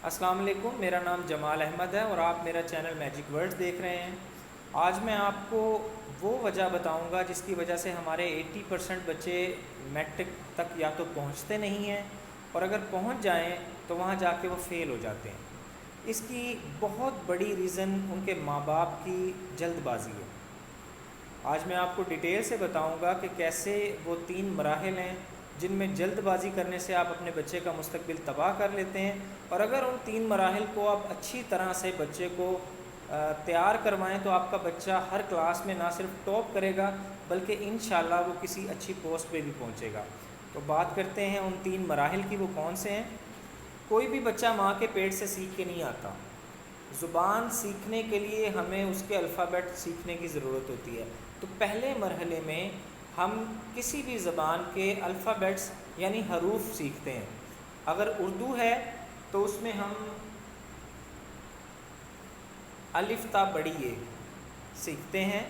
السلام علیکم، میرا نام جمال احمد ہے اور آپ میرا چینل میجک ورڈز دیکھ رہے ہیں۔ آج میں آپ کو وہ وجہ بتاؤں گا جس کی وجہ سے ہمارے 80% بچے میٹرک تک یا تو پہنچتے نہیں ہیں، اور اگر پہنچ جائیں تو وہاں جا کے وہ فیل ہو جاتے ہیں۔ اس کی بہت بڑی ریزن ان کے ماں باپ کی جلد بازی ہے۔ آج میں آپ کو ڈیٹیل سے بتاؤں گا کہ کیسے وہ 3 مراحل ہیں جن میں جلد بازی کرنے سے آپ اپنے بچے کا مستقبل تباہ کر لیتے ہیں، اور اگر ان 3 مراحل کو آپ اچھی طرح سے بچے کو تیار کروائیں تو آپ کا بچہ ہر کلاس میں نہ صرف ٹاپ کرے گا بلکہ انشاءاللہ وہ کسی اچھی پوسٹ پہ بھی پہنچے گا۔ تو بات کرتے ہیں ان 3 مراحل کی، وہ کون سے ہیں۔ کوئی بھی بچہ ماں کے پیٹ سے سیکھ کے نہیں آتا۔ زبان سیکھنے کے لیے ہمیں اس کے الفابیٹ سیکھنے کی ضرورت ہوتی ہے۔ تو پہلے مرحلے میں ہم کسی بھی زبان کے الفابیٹس یعنی حروف سیکھتے ہیں۔ اگر اردو ہے تو اس میں ہم الف تا بڑی اے سیکھتے ہیں،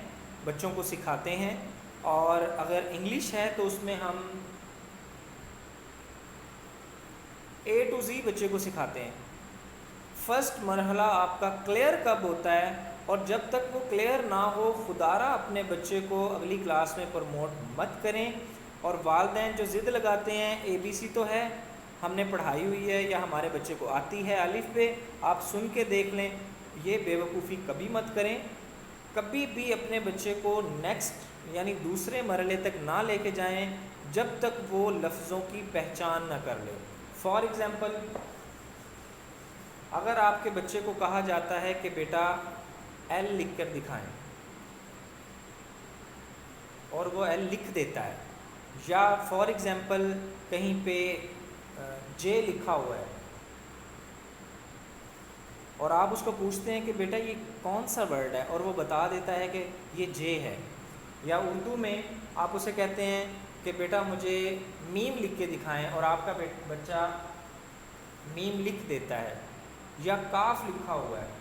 بچوں کو سکھاتے ہیں، اور اگر انگلش ہے تو اس میں ہم اے ٹو زی بچے کو سکھاتے ہیں۔ فرسٹ مرحلہ آپ کا کلیئر کب ہوتا ہے، اور جب تک وہ کلیئر نہ ہو خدارہ اپنے بچے کو اگلی کلاس میں پروموٹ مت کریں۔ اور والدین جو ضد لگاتے ہیں اے بی سی تو ہے، ہم نے پڑھائی ہوئی ہے یا ہمارے بچے کو آتی ہے الف بے، آپ سن کے دیکھ لیں، یہ بے وقوفی کبھی مت کریں۔ کبھی بھی اپنے بچے کو نیکسٹ یعنی دوسرے مرحلے تک نہ لے کے جائیں جب تک وہ لفظوں کی پہچان نہ کر لے۔ فار ایگزامپل، اگر آپ کے بچے کو کہا جاتا ہے کہ بیٹا ایل لکھ کر دکھائیں اور وہ ایل لکھ دیتا ہے، یا فار ایگزامپل کہیں پہ جے لکھا ہوا ہے اور آپ اس کو پوچھتے ہیں کہ بیٹا یہ کون سا ورڈ ہے، اور وہ بتا دیتا ہے کہ یہ جے ہے، یا اردو میں آپ اسے کہتے ہیں کہ بیٹا مجھے میم لکھ کے دکھائیں اور آپ کا بچہ میم لکھ دیتا ہے، یا کاف لکھا ہوا ہے،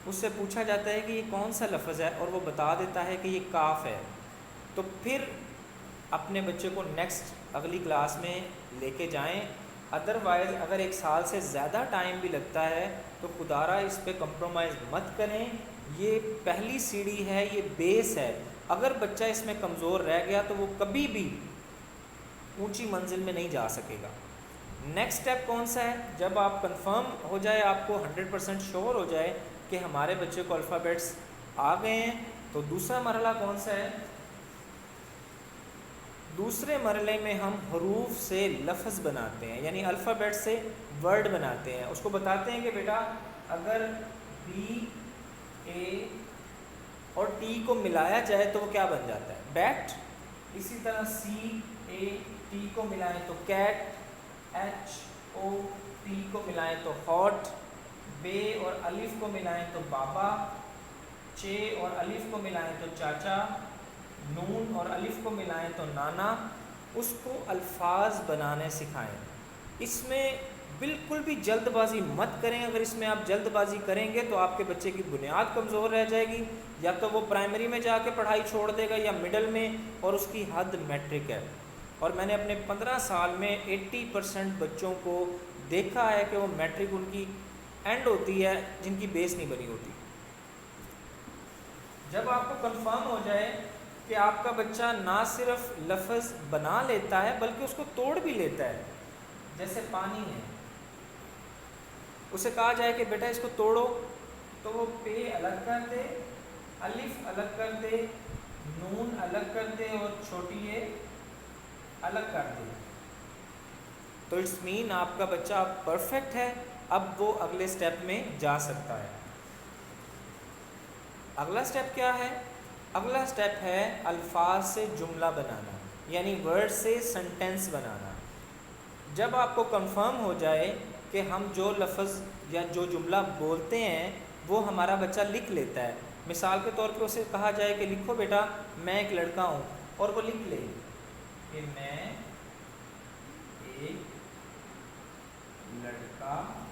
اس سے پوچھا جاتا ہے کہ یہ کون سا لفظ ہے اور وہ بتا دیتا ہے کہ یہ کاف ہے، تو پھر اپنے بچے کو نیکسٹ اگلی کلاس میں لے کے جائیں۔ ادروائز اگر 1 سال سے زیادہ ٹائم بھی لگتا ہے تو خدارہ اس پہ کمپرومائز مت کریں۔ یہ پہلی سیڑھی ہے، یہ بیس ہے۔ اگر بچہ اس میں کمزور رہ گیا تو وہ کبھی بھی اونچی منزل میں نہیں جا سکے گا۔ نیکسٹ سٹیپ کون سا ہے؟ جب آپ کنفرم ہو جائے، آپ کو 100% شور ہو جائے کہ ہمارے بچے کو الفابیٹس آ گئے ہیں، تو دوسرا مرحلہ کون سا ہے؟ دوسرے مرحلے میں ہم حروف سے لفظ بناتے ہیں، یعنی الفابیٹ سے ورڈ بناتے ہیں۔ اس کو بتاتے ہیں کہ بیٹا اگر بی اے اور ٹی کو ملایا جائے تو وہ کیا بن جاتا ہے؟ بیٹ۔ اسی طرح سی اے ٹی کو ملائیں تو کیٹ، ایچ او پی کو ملائیں تو ہاٹ، بے اور الف کو ملائیں تو بابا، چے اور الف کو ملائیں تو چاچا، نون اور الف کو ملائیں تو نانا۔ اس کو الفاظ بنانے سکھائیں۔ اس میں بالکل بھی جلد بازی مت کریں۔ اگر اس میں آپ جلد بازی کریں گے تو آپ کے بچے کی بنیاد کمزور رہ جائے گی، یا تو وہ پرائمری میں جا کے پڑھائی چھوڑ دے گا یا مڈل میں، اور اس کی حد میٹرک ہے۔ اور میں نے اپنے 15 سال میں 80% بچوں کو دیکھا ہے کہ وہ میٹرک ان کی اینڈ ہوتی ہے جن کی بیس نہیں بنی ہوتی۔ جب آپ کو کنفرم ہو جائے کہ آپ کا بچہ نہ صرف لفظ بنا لیتا ہے بلکہ اس کو توڑ بھی لیتا ہے، جیسے پانی ہے، اسے کہا جائے کہ بیٹا اس کو توڑو، تو وہ پے الگ کر دے، الف الگ کر دے، نون الگ کر دے اور چھوٹی اے الگ کر دے، تو اٹس مین آپ کا بچہ پرفیکٹ ہے، اب وہ اگلے سٹیپ میں جا سکتا ہے۔ اگلا سٹیپ کیا ہے؟ اگلا سٹیپ ہے الفاظ سے جملہ بنانا، یعنی ورڈ سے سنٹینس بنانا۔ جب آپ کو کنفرم ہو جائے کہ ہم جو لفظ یا جو جملہ بولتے ہیں وہ ہمارا بچہ لکھ لیتا ہے، مثال کے طور پہ اسے کہا جائے کہ لکھو بیٹا میں ایک لڑکا ہوں، اور وہ لکھ لے کہ میں ایک لڑکا ہوں،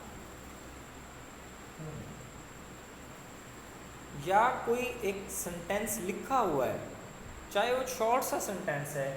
یا کوئی ایک سنٹینس لکھا ہوا ہے، چاہے وہ شارٹ سا سنٹینس ہے،